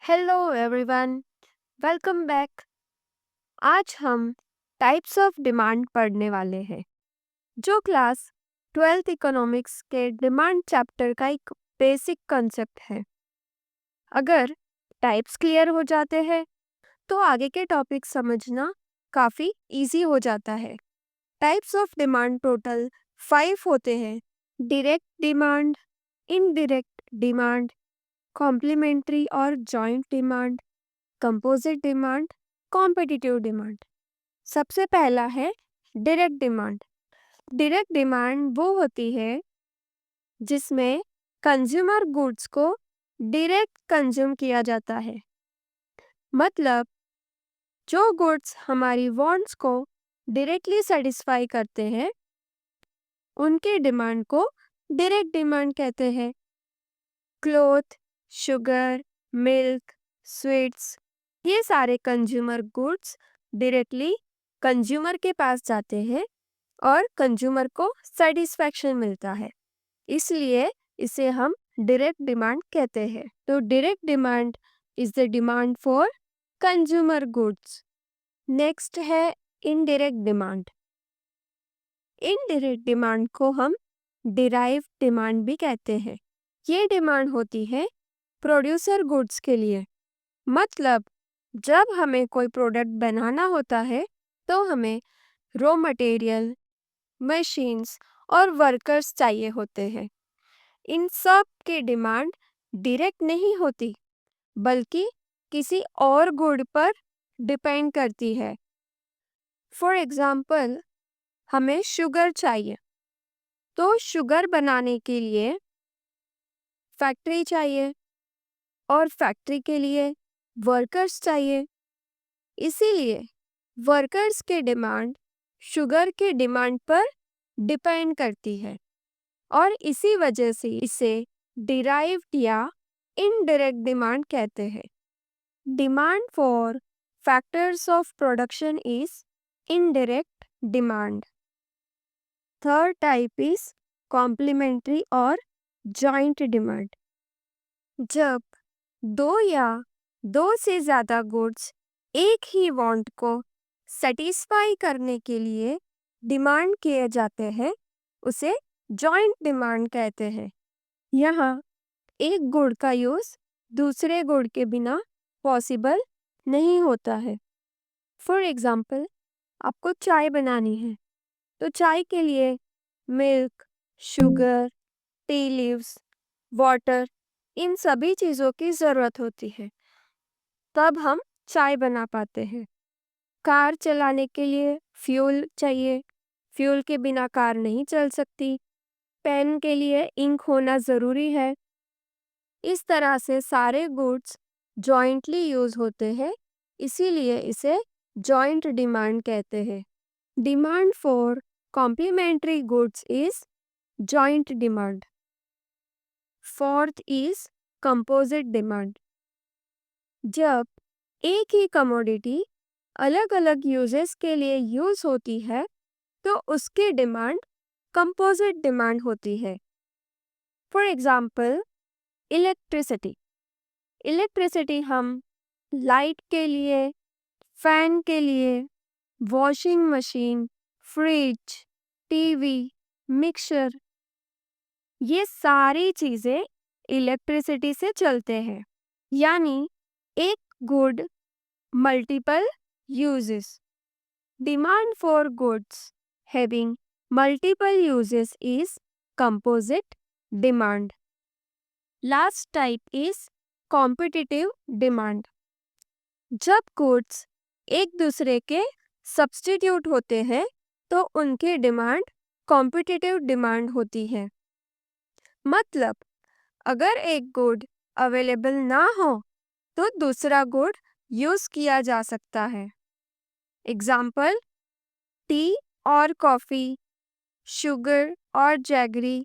Hello everyone, welcome back. आज हम types of demand पढ़ने वाले हैं, जो क्लास 12th इकोनॉमिक्स के डिमांड चैप्टर का एक बेसिक कॉन्सेप्ट है। अगर टाइप्स क्लियर हो जाते हैं तो आगे के टॉपिक समझना काफ़ी इजी हो जाता है। टाइप्स ऑफ डिमांड टोटल 5 होते हैं: direct demand, indirect demand, complementary और joint demand, composite demand, competitive demand. सबसे पहला है डायरेक्ट डिमांड। डायरेक्ट डिमांड वो होती है जिसमें कंज्यूमर गुड्स को डायरेक्ट कंज्यूम किया जाता है। मतलब जो गुड्स हमारी वांट्स को डायरेक्टली सेटिस्फाई करते हैं उनके डिमांड को डायरेक्ट डिमांड कहते हैं। क्लोथ, शुगर, मिल्क, स्वीट्स, ये सारे कंज्यूमर गुड्स डायरेक्टली कंज्यूमर के पास जाते हैं और कंज्यूमर को सेटिस्फैक्शन मिलता है, इसलिए इसे हम डायरेक्ट डिमांड कहते हैं। तो direct demand is the demand for consumer goods. Next है इनडायरेक्ट डिमांड। इनडायरेक्ट डिमांड को हम डिराइव डिमांड भी कहते हैं। ये डिमांड होती है प्रोड्यूसर गुड्स के लिए। मतलब जब हमें कोई प्रोडक्ट बनाना होता है तो हमें रॉ मटेरियल, मशीन्स और वर्कर्स चाहिए होते हैं। इन सब की डिमांड डायरेक्ट नहीं होती, बल्कि किसी और गुड पर डिपेंड करती है। फॉर एग्जाम्पल, हमें शुगर चाहिए, तो शुगर बनाने के लिए फैक्ट्री चाहिए और फैक्ट्री के लिए वर्कर्स चाहिए। इसीलिए वर्कर्स के डिमांड शुगर के डिमांड पर डिपेंड करती है और इसी वजह से इसे डिराइव्ड या इनडायरेक्ट डिमांड कहते हैं। Demand for factors of production is indirect demand. Third type is complementary और जॉइंट डिमांड। जब दो या दो से ज़्यादा गुड्स एक ही वांट को सेटिस्फाई करने के लिए डिमांड किए जाते हैं, उसे जॉइंट डिमांड कहते हैं। यहाँ एक गुड़ का यूज़ दूसरे गुड़ के बिना पॉसिबल नहीं होता है। फॉर एग्जाम्पल, आपको चाय बनानी है, तो चाय के लिए milk, sugar, tea leaves, water, इन सभी चीज़ों की ज़रूरत होती है, तब हम चाय बना पाते हैं। कार चलाने के लिए फ्यूल चाहिए, फ्यूल के बिना कार नहीं चल सकती। पेन के लिए इंक होना ज़रूरी है। इस तरह से सारे गुड्स जॉइंटली यूज़ होते हैं, इसीलिए इसे जॉइंट डिमांड कहते हैं। Demand for complementary goods is joint demand. Fourth is composite demand. जब एक ही कमोडिटी अलग अलग यूजेस के लिए यूज होती है तो उसकी डिमांड कंपोजिट डिमांड होती है। For example, electricity. इलेक्ट्रिसिटी हम लाइट के लिए, फैन के लिए, washing machine, fridge, TV, mixer, ये सारी चीज़ें इलेक्ट्रिसिटी से चलते हैं। यानी एक good multiple uses. Demand for goods having multiple uses is composite demand. Last type is competitive demand. जब गुड्स एक दूसरे के सब्स्टिट्यूट होते हैं तो उनकी डिमांड कॉम्पिटिटिव डिमांड होती है। मतलब अगर एक गुड अवेलेबल ना हो तो दूसरा गुड यूज किया जा सकता है। एग्जाम्पल, टी और कॉफ़ी, शुगर और जैगरी,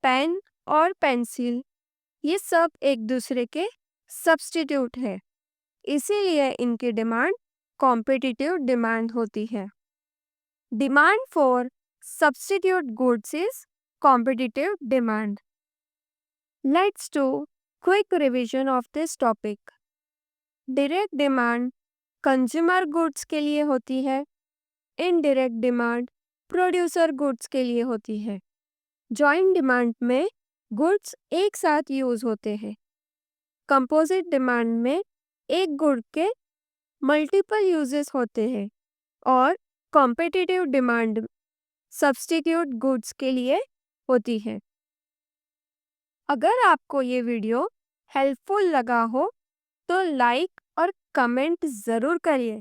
पेन और पेंसिल, ये सब एक दूसरे के सब्स्टिट्यूट है, इसीलिए इनकी डिमांड कॉम्पिटिटिव डिमांड होती है। Demand for substitute goods is competitive demand. Let's do quick revision of this topic. Direct demand consumer goods के लिए होती है, इनडायरेक्ट डिमांड प्रोड्यूसर गुड्स के लिए होती है। जॉइंट डिमांड में गुड्स एक साथ यूज होते हैं। कंपोजिट डिमांड में एक गुड के मल्टीपल यूजेस होते हैं और कॉम्पिटिटिव डिमांड सब्स्टिट्यूट गुड्स के लिए होती है। अगर आपको ये वीडियो हेल्पफुल लगा हो तो लाइक और कमेंट ज़रूर करिए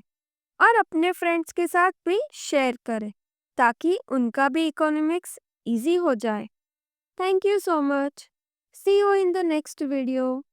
और अपने फ्रेंड्स के साथ भी शेयर करें ताकि उनका भी इकोनॉमिक्स इजी हो जाए। Thank you so much. See you in the next video.